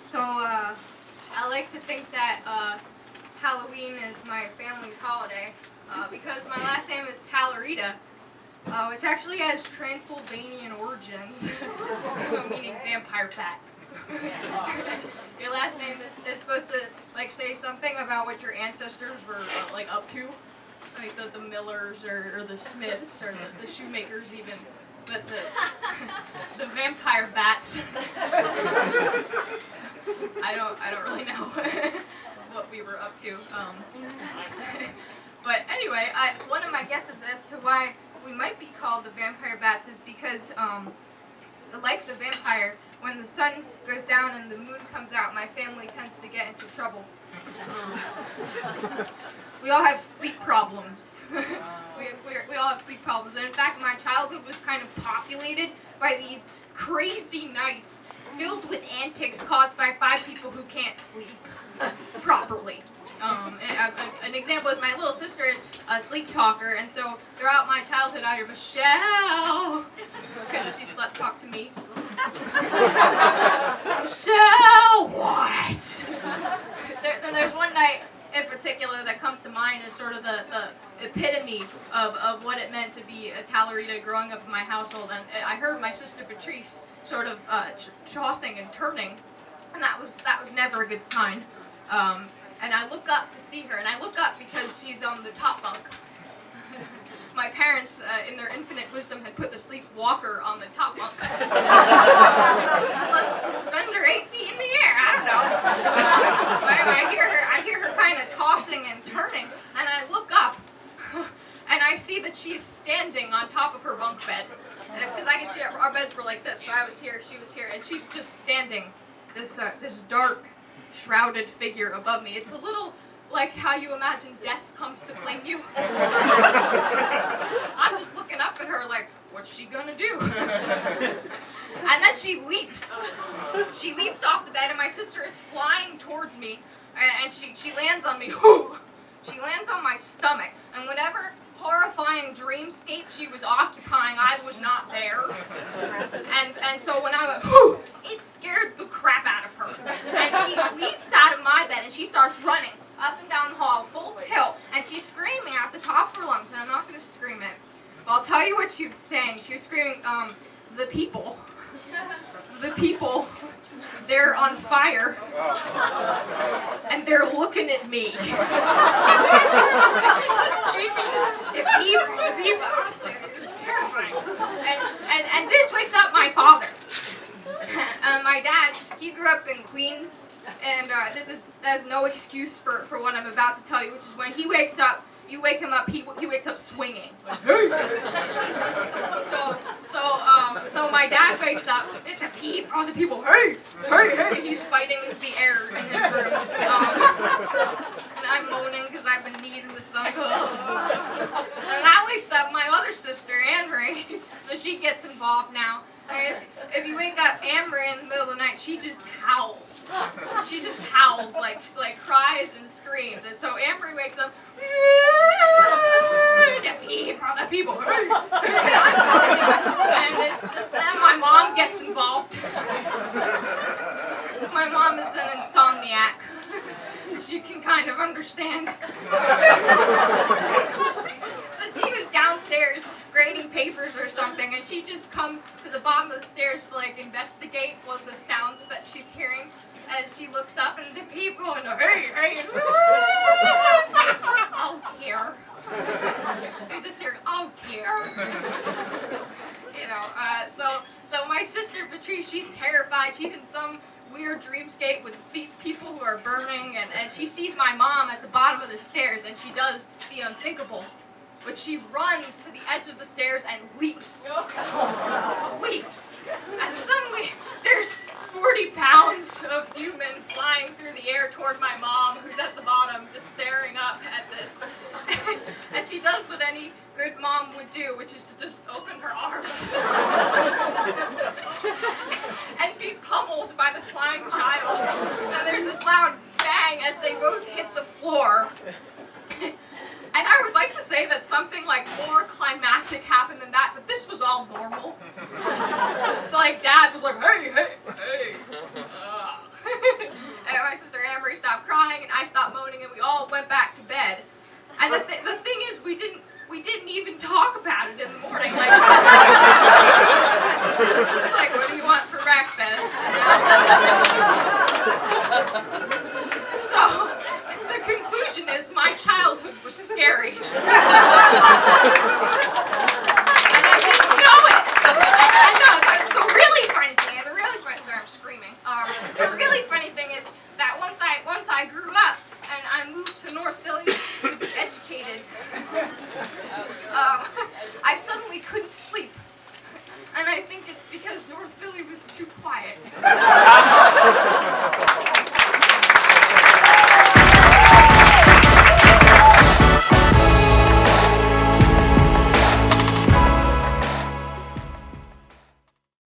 So, I like to think that Halloween is my family's holiday because my last name is Tallerita, which actually has Transylvanian origins, meaning vampire bat. Your last name is supposed to like say something about what your ancestors were like up to, like the Millers or the Smiths or the shoemakers even. But the vampire bats, I don't really know what we were up to. But anyway, one of my guesses as to why we might be called the vampire bats is because, like the vampire, when the sun goes down and the moon comes out, my family tends to get into trouble. We all have sleep problems. we all have sleep problems. And in fact, my childhood was kind of populated by these crazy nights filled with antics caused by 5 people who can't sleep properly. An example is my little sister is a sleep talker, and so throughout my childhood I hear Michele, because she slept talk to me. Michele, what? Then there's one night in particular that comes to mind as sort of the epitome of what it meant to be a Tallerita growing up in my household. And I heard my sister Patrice sort of tossing and turning, and that was never a good sign. And I look up to see her, and I look up because she's on the top bunk. My parents, in their infinite wisdom, had put the sleepwalker on the top bunk. So let's suspend her 8 feet in the air. I don't know. I hear her kind of tossing and turning, and I look up, and I see that she's standing on top of her bunk bed. Because I could see our beds were like this, so I was here, she was here, and she's just standing, this dark, shrouded figure above me. It's a little like how you imagine death comes to claim you. I'm just looking up at her like, what's she gonna do? And then she leaps. She leaps off the bed, and my sister is flying towards me, and she lands on me. She lands on my stomach, and whatever horrifying dreamscape she was occupying, I was not there. And so when I went, whoo, it scared the crap out of her. And she leaps out of my bed and she starts running up and down the hall, full tilt, and she's screaming at the top of her lungs, and I'm not going to scream it. But I'll tell you what she was saying. She was screaming, the people. The people. They're on fire, and they're looking at me. She's just screaming, the people, honestly, it was terrifying. And this wakes up my father. My dad, he grew up in Queens, and that's no excuse for what I'm about to tell you, which is when he wakes up, you wake him up, he wakes up swinging. So my dad wakes up, the people, hey, he's fighting the air in his room. And I'm moaning because I've been kneed in the stomach. And that wakes up my other sister, Anne-Marie, so she gets involved now. If you wake up Anne-Marie in the middle of the night, she just howls. She just howls, like cries and screams. And so Anne-Marie wakes up, the people, and it's just then my mom gets involved. My mom is an insomniac, as you can kind of understand. So she was downstairs grading papers or something, and she just comes to the bottom of the stairs to like investigate what the sounds that she's hearing. As she looks up and the people and hey, oh dear. You just hear, oh dear. So my sister Patrice, she's terrified. She's in some weird dreamscape with people who are burning, and she sees my mom at the bottom of the stairs, and she does the unthinkable. But she runs to the edge of the stairs and leaps. Leaps. And suddenly, there's 40 pounds of human flying through the air toward my mom, who's at the bottom, just staring up at this. And she does what any good mom would do, which is to just open her arms. And be pummeled by the flying child. And there's this loud bang as they both hit the floor. And I would like to say that something like more climactic happened than that, but this was all normal. So like Dad was like, hey. And my sister Amory stopped crying, and I stopped moaning, and we all went back to bed. And the thing is, we didn't even talk about it in the morning. Like, it was just like, what do you want for breakfast? You know? So the conclusion is, my childhood was scary. And I didn't know it. And no, the really funny thing is, sorry, I'm screaming. The really funny thing is that once I grew up and I moved to North Philly to be educated, I suddenly couldn't sleep. And I think it's because North Philly was too quiet.